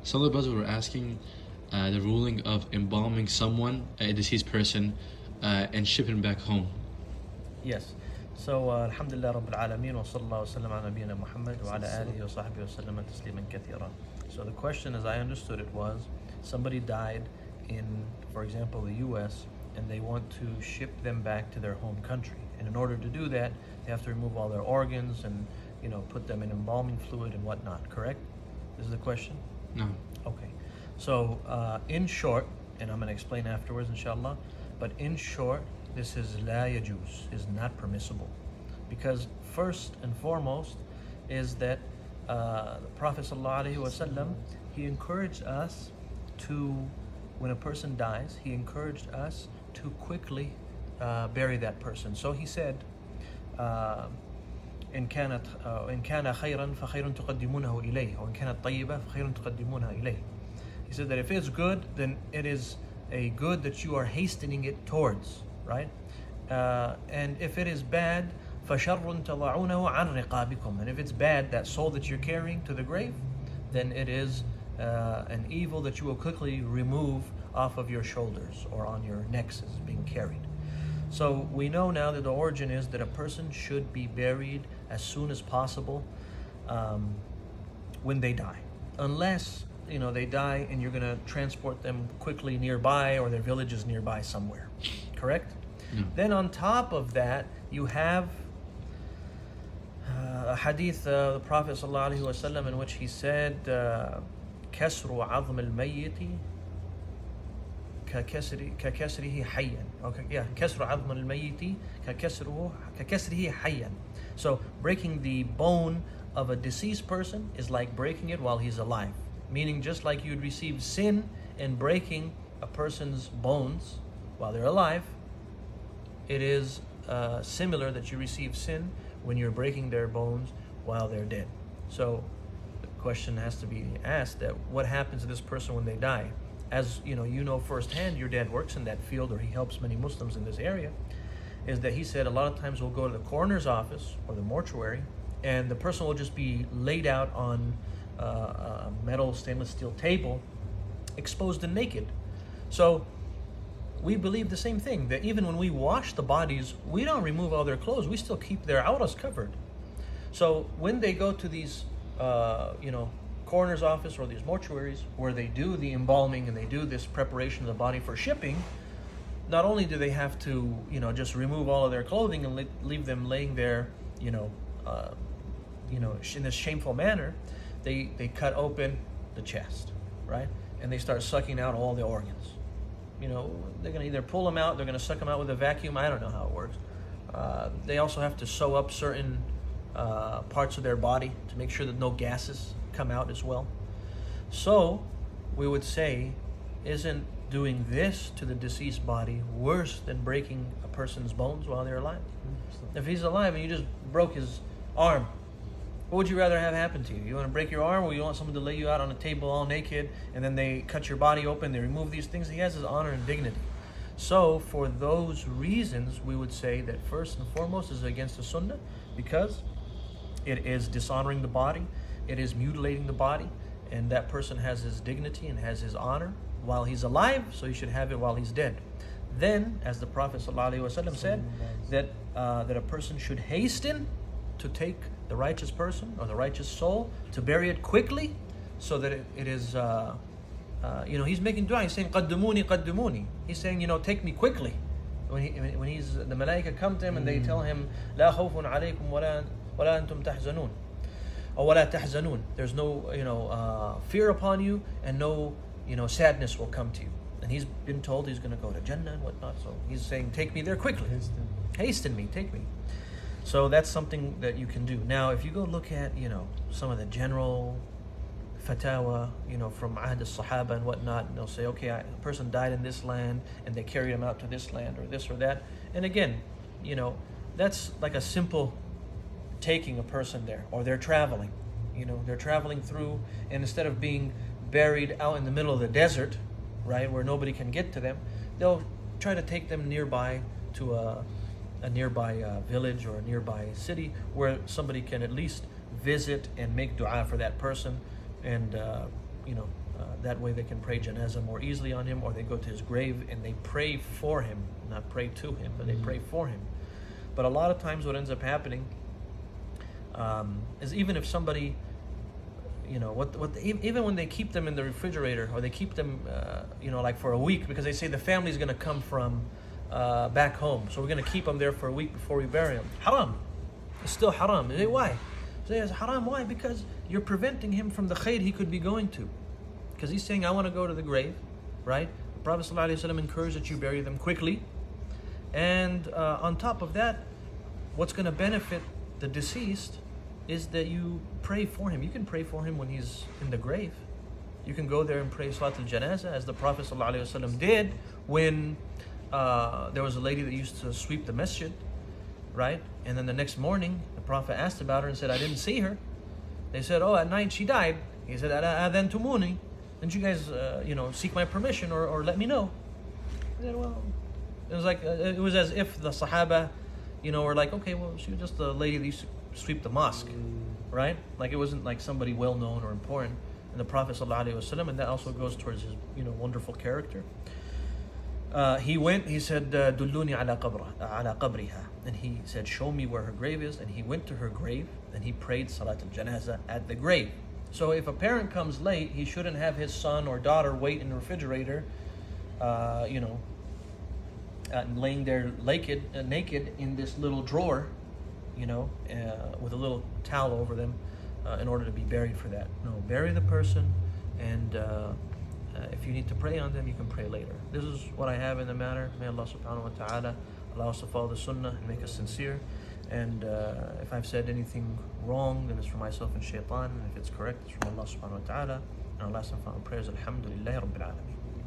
Some of the brothers were asking the ruling of embalming someone, a deceased person, and shipping back home. Yes. So, Alhamdulillah Rabbil Alameen wa sallallahu wa sallam ala nabiyyina Muhammad wa ala alihi wa sahbihi wa sallam tasliman kathira. So the question, as I understood it, was somebody died in, for example, the US, and they want to ship them back to their home country. And in order to do that, they have to remove all their organs and, put them in embalming fluid and whatnot, correct? This is the question? No. Okay. So, in short, and I'm going to explain afterwards, inshallah, but in short, this is la yajuz, is not permissible. Because first and foremost is that the Prophet ﷺ, he encouraged us to, when a person dies, he encouraged us to quickly bury that person. So he said, إن كان خيرا فخير تقدمونه إليه وإن كانت طيبة فخير تقدمونها إليه. He said that if it's good, then it is a good that you are hastening it towards, right? And if it is bad, فشر تضعونه عن رقابكم. And if it's bad, that soul that you're carrying to the grave, then it is an evil that you will quickly remove off of your shoulders or on your necks as being carried. So we know now that the origin is that a person should be buried as soon as possible when they die. Unless, they die and you're going to transport them quickly nearby or their village is nearby somewhere. Correct? No. Then on top of that, you have a hadith of the Prophet ﷺ in which he said, كسر عظم الميت ككسره حيا. Okay, yeah, كسر عظم الميت ككسره حيا. So breaking the bone of a deceased person is like breaking it while he's alive. Meaning just like you'd receive sin in breaking a person's bones while they're alive, it is similar that you receive sin when you're breaking their bones while they're dead. So the question has to be asked that what happens to this person when they die? As you know firsthand, your dad works in that field, or he helps many Muslims in this area, is that he said a lot of times we'll go to the coroner's office or the mortuary, and the person will just be laid out on a metal stainless steel table, exposed and naked. So we believe the same thing, that even when we wash the bodies, we don't remove all their clothes, we still keep their auras covered. So when they go to these coroner's office or these mortuaries where they do the embalming and they do this preparation of the body for shipping, not only do they have to just remove all of their clothing and leave them laying there in this shameful manner, they cut open the chest, right, and they start sucking out all the organs. They're going to either pull them out, they're going to suck them out with a vacuum, I don't know how it works. They also have to sew up certain parts of their body to make sure that no gases come out as well. So we would say, isn't doing this to the deceased body worse than breaking a person's bones while they're alive? If he's alive and you just broke his arm, what would you rather have happen to you? You want to break your arm, or you want someone to lay you out on a table all naked and then they cut your body open, they remove these things? He has his honor and dignity. So for those reasons, we would say that first and foremost is against the sunnah, because it is dishonoring the body, it is mutilating the body, and that person has his dignity and has his honor while he's alive, so he should have it while he's dead. Then, as the Prophet ﷺ said, that a person should hasten to take the righteous person or the righteous soul, to bury it quickly, so that it is, he's making dua, he's saying, قَدِّمُونِي قَدِّمُونِي. He's saying, take me quickly. When the malaika come to him and they tell him, لَا خَوْفٌ عَلَيْكُمْ وَلَا أَنْتُمْ تَحْزَنُونَ. وَلَا تَحْزَنُونَ. There's no fear upon you, and no sadness will come to you. And he's been told he's going to go to Jannah and whatnot, so he's saying, take me there quickly. Hasten me, take me. So that's something that you can do. Now, if you go look at, some of the general fatawa, from Ahd al-Sahaba and whatnot, and they'll say, okay, a person died in this land, and they carried him out to this land, or this or that. And again, that's like a simple taking a person there, or they're traveling. They're traveling through, and instead of being buried out in the middle of the desert, right, where nobody can get to them, they'll try to take them nearby to a nearby village or a nearby city where somebody can at least visit and make dua for that person and that way they can pray janazah more easily on him, or they go to his grave and they pray for him, not pray to him, but they pray for him. But a lot of times what ends up happening is, even if somebody, even when they keep them in the refrigerator, or they keep them, like for a week, because they say the family's going to come from back home, so we're going to keep them there for a week before we bury them. Haram. It's still haram. Why? It's haram. Why? Because you're preventing him from the khair he could be going to. Because he's saying, I want to go to the grave, right? The Prophet ﷺ encouraged that you bury them quickly. And on top of that, what's going to benefit the deceased is that you pray for him. You can pray for him when he's in the grave. You can go there and pray Salat al-Janazah, as the Prophet ﷺ did when there was a lady that used to sweep the masjid, right? And then the next morning, the Prophet asked about her and said, I didn't see her. They said, oh, at night she died. He said, then tumuni. Didn't you guys, seek my permission or let me know? He said, well, it was as if the Sahaba, were like, okay, well, she was just the lady that used to sweep the mosque, right? Like, it wasn't like somebody well known or important. And the Prophet ﷺ, and that also goes towards his, wonderful character. He went. He said, "Dulluni ala qabriha," and he said, "Show me where her grave is." And he went to her grave and he prayed Salat al-Janazah at the grave. So if a parent comes late, he shouldn't have his son or daughter wait in the refrigerator, laying there naked in this little drawer, with a little towel over them, in order to be buried for that. No, bury the person, and if you need to pray on them, you can pray later. This is what I have in the matter. May Allah subhanahu wa ta'ala allow us to follow the sunnah and make us sincere. And if I've said anything wrong, then it's from myself and shaitan. And if it's correct, it's from Allah subhanahu wa ta'ala. And our last and final prayers, alhamdulillahi rabbil alameen.